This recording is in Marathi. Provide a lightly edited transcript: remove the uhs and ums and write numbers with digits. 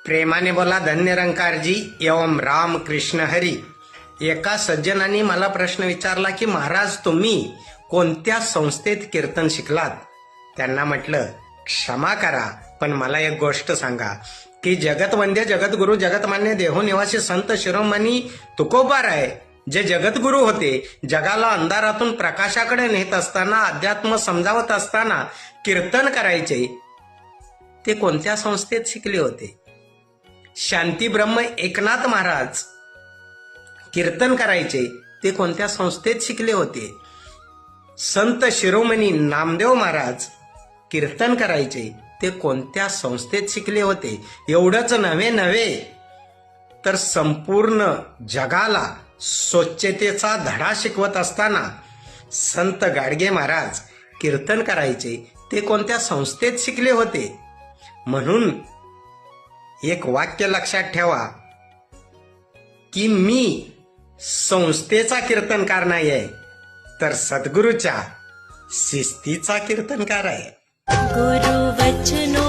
प्रेमाने बोला धन्य निरंकारजी एवं राम कृष्ण हरी. एका सज्जनाने मला प्रश्न विचारला की महाराज तुम्ही कोणत्या संस्थेत कीर्तन शिकलात. त्यांना म्हटलं क्षमा करा पण मला एक गोष्ट सांगा की जगतवंद्य जगद्गुरु जगतमान्य देहनिवासी संत शिरोमणी तुकोबाराय जे जगद्गुरु होते, जगाला अंधारातून प्रकाशाकडे नेत असताना अध्यात्म समजावत असताना कीर्तन करायचे ते कोणत्या संस्थेत शिकले होते. शांती ब्रह्म एकनाथ महाराज कीर्तन करायचे ते कोणत्या संस्थेत शिकले होते. संत शिरोमणी नामदेव महाराज कीर्तन करायचे ते कोणत्या संस्थेत शिकले होते. एवढंच नव्हे तर संपूर्ण जगाला स्वच्छतेचा धडा शिकवत असताना संत गाडगे महाराज कीर्तन करायचे ते कोणत्या संस्थेत शिकले होते. म्हणून एक वाक्य लक्षात ठेवा की मी संस्थेचा कीर्तनकार नाही आहे तर सद्गुरूच्या शिस्तीचा कीर्तनकार आहे. गुरु वचनो